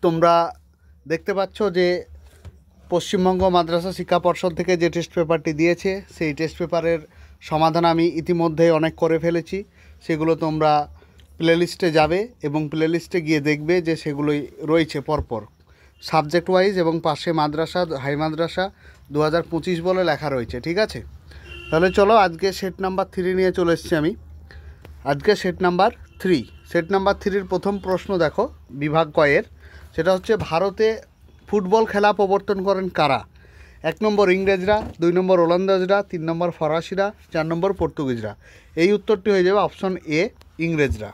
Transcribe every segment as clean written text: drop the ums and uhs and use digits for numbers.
তোমরা দেখতে পাচ্ছ যে পশ্চিমবঙ্গ মাদ্রাসা শিক্ষা পর্ষদ থেকে যে টেস্ট পেপারটি দিয়েছে সেই টেস্ট পেপারের সমাধান আমি ইতিমধ্যেই অনেক করে ফেলেছি। সেগুলো তোমরা প্লেলিস্টে যাবে এবং প্লেলিস্টে গিয়ে দেখবে যে সেগুলোই রয়েছে পরপর সাবজেক্ট ওয়াইজ এবং পাশে মাদ্রাসা হাই মাদ্রাসা 2025 বলে লেখা রয়েছে। ঠিক আছে, তাহলে চলো আজকে সেট নাম্বার 3 নিয়ে চলে এসেছি আমি। আজকে সেট নাম্বার 3-র প্রথম প্রশ্ন দেখো বিভাগ কয়ের, সেটা হচ্ছে ভারতে ফুটবল খেলা প্রবর্তন করেন কারা? 1 নম্বর ইংরেজরা, 2 নম্বর ওলন্দাজরা, 3 নম্বর ফরাসিরা, 4 নম্বর পর্তুগিজরা। এই উত্তরটি হয়ে যাবে অপশন এ, ইংরেজরা।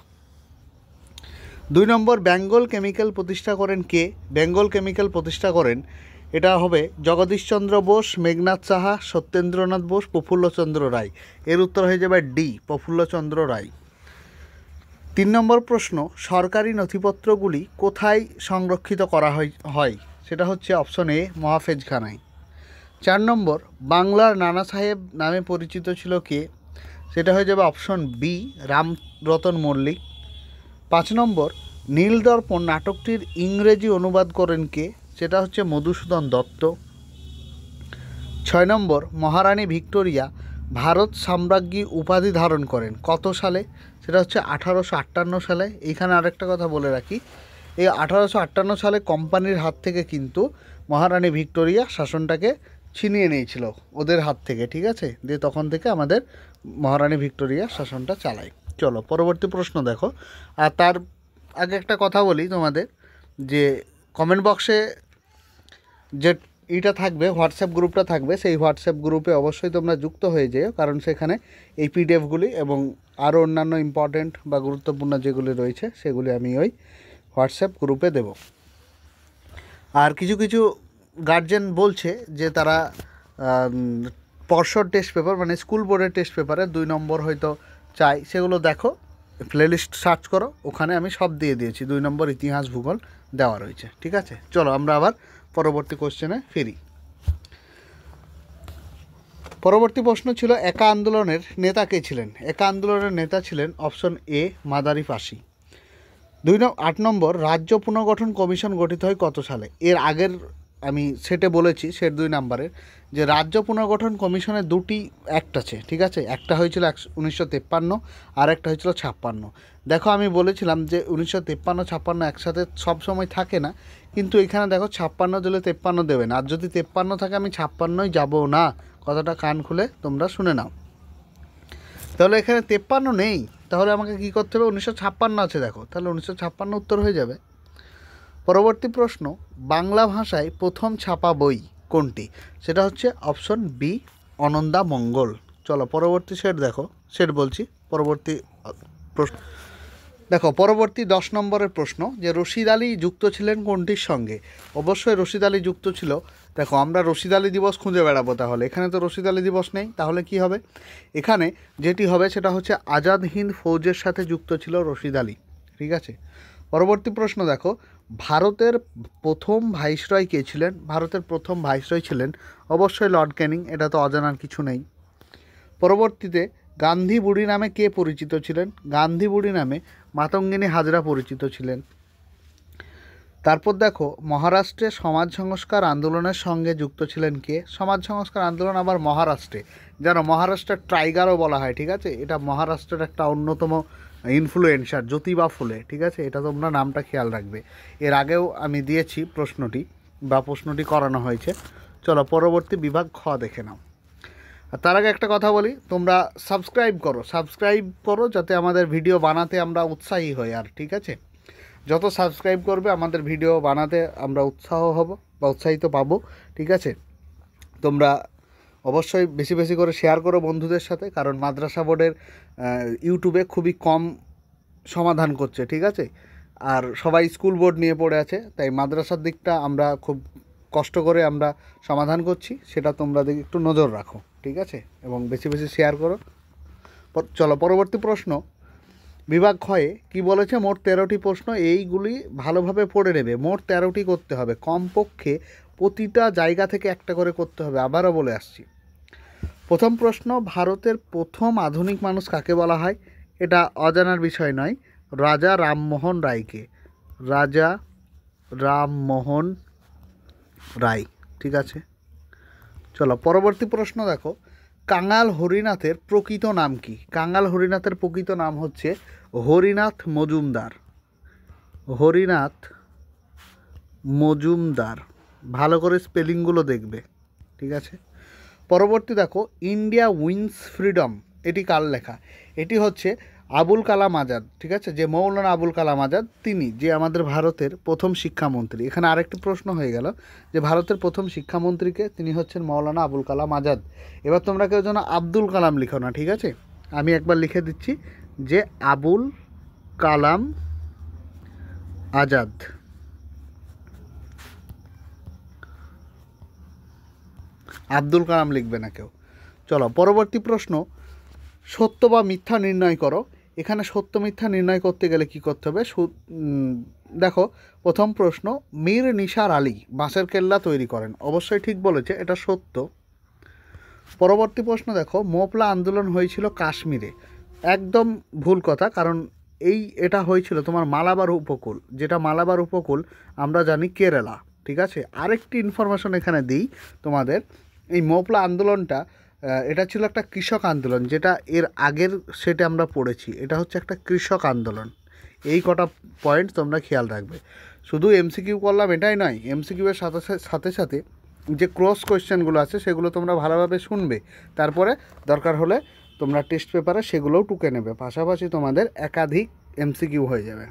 2 নম্বর বেঙ্গল কেমিক্যাল প্রতিষ্ঠা করেন কে? বেঙ্গল কেমিক্যাল প্রতিষ্ঠা করেন, এটা হবে জগদীশচন্দ্র বোস, মেঘনাথ সাহা, সত্যেন্দ্রনাথ বোস, প্রফুল্লচন্দ্র রায়। এর উত্তর হয়ে যাবে ডি, প্রফুল্লচন্দ্র রায়। 3 নম্বর প্রশ্ন, সরকারি নথিপত্রগুলি কোথায় সংরক্ষিত করা হয়? সেটা হচ্ছে অপশন এ, মহাফেজখানায়। 4 নম্বর, বাংলার নানা সাহেব নামে পরিচিত ছিল কে? সেটা হয়ে যাবে অপশন বি, রামরতন মল্লিক। 5 নম্বর, নীলদর্পণ নাটকটির ইংরেজি অনুবাদ করেন কে? সেটা হচ্ছে মধুসূদন দত্ত। 6 নম্বর, মহারানী ভিক্টোরিয়া ভারত সাম্রাজ্ঞী উপাধি ধারণ করেন কত সালে? সেটা হচ্ছে 1858 সালে। এইখানে আরেকটা কথা বলে রাখি, এই 1858 সালে কোম্পানির হাত থেকে কিন্তু মহারানী ভিক্টোরিয়া শাসনটাকে ছিনিয়ে নিয়েছিল ওদের হাত থেকে। ঠিক আছে, দিয়ে তখন থেকে আমাদের মহারানী ভিক্টোরিয়া শাসনটা চালায়। চলো পরবর্তী প্রশ্ন দেখো। আর তার আগে একটা কথা বলি তোমাদের, যে কমেন্ট বক্সে যে এইটা থাকবে, হোয়াটসঅ্যাপ গ্রুপটা থাকবে, সেই হোয়াটসঅ্যাপ গ্রুপে অবশ্যই তোমরা যুক্ত হয়ে যেও, কারণ সেখানে এই পিডিএফগুলি এবং আরও অন্যান্য ইম্পর্টেন্ট বা গুরুত্বপূর্ণ যেগুলি রয়েছে সেগুলি আমি ওই হোয়াটসঅ্যাপ গ্রুপে দেব। আর কিছু কিছু গার্জেন বলছে যে তারা পর্ষদ টেস্ট পেপার মানে স্কুল বোর্ডের টেস্ট পেপারে 2 নম্বর হয়তো চাই, সেগুলো দেখো, প্লেলিস্ট সার্চ করো, ওখানে আমি সব দিয়ে দিয়েছি। 2 নম্বর ইতিহাস ভূগোল দেওয়া রয়েছে। ঠিক আছে, চলো আমরা আবার পরবর্তী কোশ্চেনে ফিরি। পরবর্তী প্রশ্ন ছিল একা আন্দোলনের নেতা কে ছিলেন? একা আন্দোলনের নেতা ছিলেন অপশন এ, মাদারি পাশি। 8 নম্বর, রাজ্য পুনর্গঠন কমিশন গঠিত হয় কত সালে? এর আগের আমি সেটে বলেছি, সেট 2 নম্বরের, যে রাজ্য পুনর্গঠন কমিশনের দুটি অ্যাক্ট আছে। ঠিক আছে, একটা হয়েছিল 1953 আর একটা হয়েছিল 56। দেখো আমি বলেছিলাম যে 1953-56 একসাথে সব সময় থাকে না, কিন্তু এখানে দেখো 56 দিলে 53 দেবে না, আর যদি 53 থাকে আমি 56ই যাবো না। কথাটা কান খুলে তোমরা শুনে নাও। তাহলে এখানে 53 নেই, তাহলে আমাকে কী করতে হবে? 1956 আছে, দেখো, তাহলে 1956 উত্তর হয়ে যাবে। পরবর্তী প্রশ্ন, বাংলা ভাষায় প্রথম ছাপা বই কোনটি? সেটা হচ্ছে অপশন বি, অনন্দা মঙ্গল। চলো পরবর্তী সেট দেখো, সেট বলছি পরবর্তী প্রশ্ন দেখো। পরবর্তী 10 নম্বরের প্রশ্ন, যে রশিদ আলী যুক্ত ছিলেন কোনটির সঙ্গে? অবশ্যই রশিদ আলী যুক্ত ছিল, দেখো আমরা রশিদ আলী দিবস খুঁজে বেড়াবো, তাহলে এখানে তো রশিদ আলী দিবস নেই, তাহলে কি হবে? এখানে যেটি হবে সেটা হচ্ছে আজাদ হিন্দ ফৌজের সাথে যুক্ত ছিল রশিদ আলী। ঠিক আছে, পরবর্তী প্রশ্ন দেখো, ভারতের প্রথম ভাইসরয় কে ছিলেন? ভারতের প্রথম ভাইসরয় ছিলেন অবশ্যই লর্ড ক্যানিং, এটা তো অজানার কিছু নেই। পরবর্তীতে গান্ধী বুড়ি নামে কে পরিচিত ছিলেন? গান্ধী বুড়ি নামে মাতঙ্গিনী হাজরা পরিচিত ছিলেন। তারপর দেখো, মহারাষ্ট্রে সমাজ সংস্কার আন্দোলনের সঙ্গে যুক্ত ছিলেন কে? সমাজ সংস্কার আন্দোলন আবার মহারাষ্ট্রে, যেন মহারাষ্ট্রের টাইগারও বলা হয়। ঠিক আছে, এটা মহারাষ্ট্রের একটা অন্যতম ইনফ্লুয়েন্সার জ্যোতিবা ফুলে। ঠিক আছে, এটা তোমরা নামটা খেয়াল রাখবে, এর আগেও আমি দিয়েছি প্রশ্নটি করানো হয়েছে। চলো পরবর্তী বিভাগ খ দেখে নাও। আর তার আগে একটা কথা বলি, তোমরা সাবস্ক্রাইব করো যাতে আমাদের ভিডিও বানাতে আমরা উৎসাহী হই। আর ঠিক আছে, যত সাবস্ক্রাইব করবে আমাদের ভিডিও বানাতে আমরা উৎসাহ হব বা উৎসাহিত পাবো। ঠিক আছে, তোমরা অবশ্যই বেশি বেশি করে শেয়ার করো বন্ধুদের সাথে, কারণ মাদ্রাসা বোর্ডের ইউটিউবে খুবই কম সমাধান করছে। ঠিক আছে, আর সবাই স্কুল বোর্ড নিয়ে পড়ে আছে, তাই মাদ্রাসার দিকটা আমরা খুব কষ্ট করে আমরা সমাধান করছি, সেটা তোমরা একটু নজর রাখো। ঠিক আছে, এবং বেশি বেশি শেয়ার করো। চলো পরবর্তী প্রশ্ন, বিভাগ ক্ষয়ে কি বলেছে? মোট 13টি প্রশ্ন, এইগুলি ভালোভাবে পড়ে নেবে। মোট 13টি করতে হবে, কমপক্ষে প্রতিটা জায়গা থেকে একটা করে করতে হবে। আবারও বলে আসছি, প্রথম প্রশ্ন, ভারতের প্রথম আধুনিক মানুষ কাকে বলা হয়? এটা অজানার বিষয় নয়, রাজা রামমোহন রায়কে। রাজা রামমোহন রায়। ঠিক আছে, চলো পরবর্তী প্রশ্ন দেখো, কাঙাল হরিনাথের প্রকৃত নাম কি? কাঙাল হরিনাথের প্রকৃত নাম হচ্ছে হরিনাথ মজুমদার। হরিনাথ মজুমদার, ভালো করে স্পেলিংগুলো দেখবে। ঠিক আছে, পরবর্তী দেখো, ইন্ডিয়া উইন্স ফ্রিডম, এটি কার লেখা? এটি হচ্ছে আবুল কালাম আজাদ। ঠিক আছে, যে মৌলানা আবুল কালাম আজাদ, তিনি যে আমাদের ভারতের প্রথম শিক্ষামন্ত্রী। এখানে আরেকটি প্রশ্ন হয়ে গেল যে ভারতের প্রথম শিক্ষামন্ত্রীকে, তিনি হচ্ছেন মৌলানা আবুল কালাম আজাদ। এবার তোমরা কেউ যেন আব্দুল কালাম লিখো না। ঠিক আছে, আমি একবার লিখে দিচ্ছি যে আবুল কালাম আজাদ। আব্দুল কালাম লিখবে না কেউ। চলো পরবর্তী প্রশ্ন, সত্য বা মিথ্যা নির্ণয় করো। এখানে সত্য মিথ্যা নির্ণয় করতে গেলে কি করতে হবে? দেখো, প্রথম প্রশ্ন, মীর নিসার আলী বাঁশের কেল্লা তৈরি করেন। অবশ্যই ঠিক বলেছে, এটা সত্য। পরবর্তী প্রশ্ন দেখো, মোপলা আন্দোলন হয়েছিল কাশ্মীরে। একদম ভুল কথা, কারণ এটা হয়েছিল তোমার মালাবার উপকূল, যেটা মালাবার উপকূল আমরা জানি কেরালা। ঠিক আছে, আরেকটি ইনফরমেশন এখানে দিই তোমাদের, এই মোপলা আন্দোলনটা এটা ছিল একটা কৃষক আন্দোলন, যেটা এর আগের সেটে আমরা পড়েছি। এটা হচ্ছে একটা কৃষক আন্দোলন। এই কটা পয়েন্ট তোমরা খেয়াল রাখবে। শুধু এমসিকিউ করলাম এটাই নয়, এমসিকিউয়ের সাথে সাথে যে ক্রস কোয়েশ্চেনগুলো আছে সেগুলো তোমরা ভালোভাবে শুনবে, তারপরে দরকার হলে তোমরা টেস্ট পেপারে সেগুলোও টুকে নেবে, পাশাপাশি তোমাদের একাধিক এমসিকিউ হয়ে যাবে।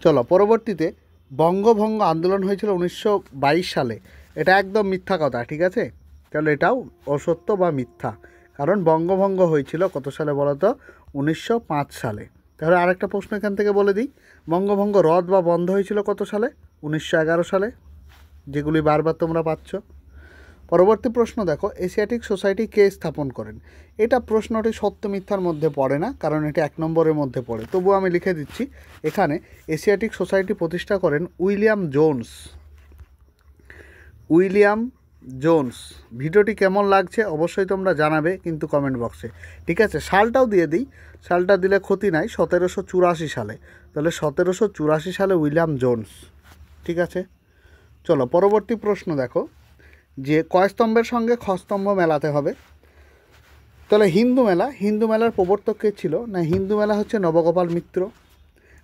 চলো পরবর্তীতে, বঙ্গভঙ্গ আন্দোলন হয়েছিল 1922 সালে। এটা একদম মিথ্যা কথা। ঠিক আছে, তাহলে এটাও অসত্য বা মিথ্যা, কারণ বঙ্গভঙ্গ হয়েছিল কত সালে বলো তো? 1905 সালে। তাহলে আরেকটা প্রশ্ন এখান থেকে বলে দিই, বঙ্গভঙ্গ রদ বা বন্ধ হয়েছিল কত সালে? 1911 সালে, যেগুলি বারবার তোমরা পাচ্ছ। পরবর্তী প্রশ্ন দেখো, এশিয়াটিক সোসাইটি কে স্থাপন করেন? এটা প্রশ্নটি সত্য মিথ্যার মধ্যে পড়ে না, কারণ এটা 1 নম্বরের মধ্যে পড়ে, তবুও আমি লিখে দিচ্ছি। এখানে এশিয়াটিক সোসাইটি প্রতিষ্ঠা করেন উইলিয়াম জোন্স। William Jones. ভিডিওটি কেমন লাগছে অবশ্যই তোমরা জানাবে কিন্তু কমেন্ট বক্সে। ঠিক আছে, সালটাও দিয়ে দিই, সালটা দিলে ক্ষতি নাই, 1784 সালে। তাহলে 1784 সালে উইলিয়াম জোন্স। ঠিক আছে, চলো পরবর্তী প্রশ্ন দেখো, যে কয় স্তম্ভের সঙ্গে খস্তম্ভ মেলাতে হবে? তাহলে হিন্দু মেলার প্রবর্তক কে ছিল? না, হিন্দু মেলা হচ্ছে নবগোপাল মিত্র।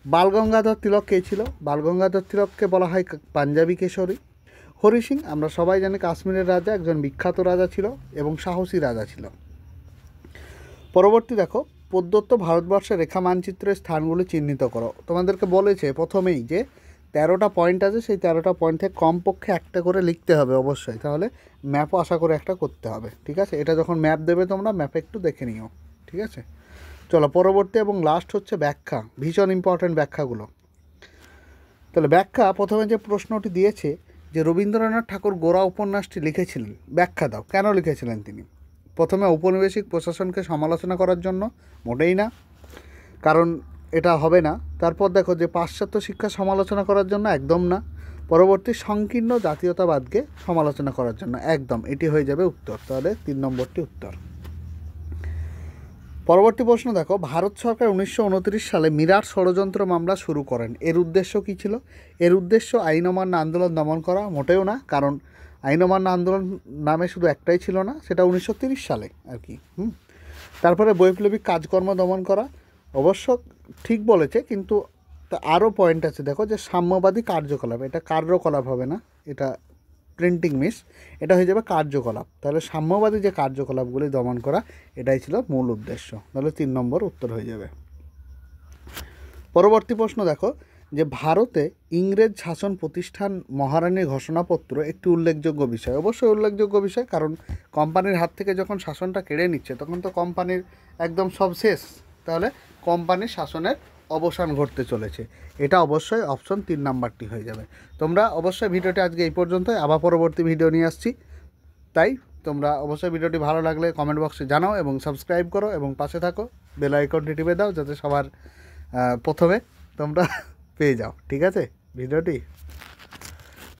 বালগঙ্গাধর তিলক কে ছিল? বালগঙ্গাধর তিলককে বলা হয় পাঞ্জাবি কেশরী। হরি সিং, আমরা সবাই জানি কাশ্মীরের রাজা, একজন বিখ্যাত রাজা ছিল এবং সাহসী রাজা ছিল। পরবর্তী দেখো, প্রদত্ত ভারতবর্ষের রেখা মানচিত্রের স্থানগুলি চিহ্নিত করো। তোমাদেরকে বলেছে প্রথমেই যে 13টা পয়েন্ট আছে, সেই 13টা পয়েন্ট থেকে কমপক্ষে একটা করে লিখতে হবে অবশ্যই, তাহলে ম্যাপও আশা করে একটা করতে হবে। ঠিক আছে, এটা যখন ম্যাপ দেবে তোমরা ম্যাপে একটু দেখে নিও। ঠিক আছে, চলো পরবর্তী এবং লাস্ট হচ্ছে ব্যাখ্যা, ভীষণ ইম্পর্ট্যান্ট ব্যাখ্যাগুলো। তাহলে ব্যাখ্যা, প্রথমে যে প্রশ্নটি দিয়েছে যে রবীন্দ্রনাথ ঠাকুর গোরা উপন্যাসটি লিখেছিলেন, ব্যাখ্যা দাও, কেন লিখেছিলেন তিনি? প্রথমে ঔপনিবেশিক প্রশাসনকে সমালোচনা করার জন্য? মোটেই না, কারণ এটা হবে না। তারপর দেখো যে পাশ্চাত্য শিক্ষা সমালোচনা করার জন্য? একদম না। পরবর্তী সংকীর্ণ জাতীয়তাবাদকে সমালোচনা করার জন্য? একদম, এটি হয়ে যাবে উত্তর। তাহলে 3 নম্বরটি উত্তর। পরবর্তী প্রশ্ন দেখো, ভারত সরকার 1929 সালে মিরাট ষড়যন্ত্র মামলা শুরু করেন। এর উদ্দেশ্য কী ছিল? এর উদ্দেশ্য আইন অমান্য আন্দোলন দমন করা? মোটেও না, কারণ আইন অমান্য আন্দোলন নামে শুধু একটাই ছিল না, সেটা 1930 সালে আর কি। তারপরে বৈপ্লবিক কাজকর্ম দমন করা? অবশ্য ঠিক বলেছে, কিন্তু আরও পয়েন্ট আছে। দেখো যে সাম্যবাদী কার্যকলাপ, এটা কার্যকলাপ হবে না, এটা প্রিন্টিং মিস, এটা হয়ে যাবে কার্যকলাপ। তাহলে সাম্যবাদী যে কার্যকলাপগুলি দমন করা, এটাই ছিল মূল উদ্দেশ্য। তাহলে 3 নম্বর উত্তর হয়ে যাবে। পরবর্তী প্রশ্ন দেখো, যে ভারতে ইংরেজ শাসন প্রতিষ্ঠান মহারানীর ঘোষণাপত্র একটি উল্লেখযোগ্য বিষয়। অবশ্যই উল্লেখযোগ্য বিষয়, কারণ কোম্পানির হাত থেকে যখন শাসনটা কেড়ে নিচ্ছে তখন তো কোম্পানির একদম সব শেষ, তাহলে কোম্পানির শাসনের অবসান ঘটতে চলেছে। এটা অবশ্যই অপশন 3 নাম্বারটি হয়ে যাবে। তোমরা অবশ্যই ভিডিওটি আজকে এই পর্যন্তই, আবার পরবর্তী ভিডিও নিয়ে আসছি, তাই তোমরা অবশ্যই ভিডিওটি ভালো লাগলে কমেন্ট বক্সে জানাও এবং সাবস্ক্রাইব করো এবং পাশে থাকো, বেল আইকনটি টিপে দাও যাতে সবার প্রথমে তোমরা পেয়ে যাও। ঠিক আছে ভিডিওটি?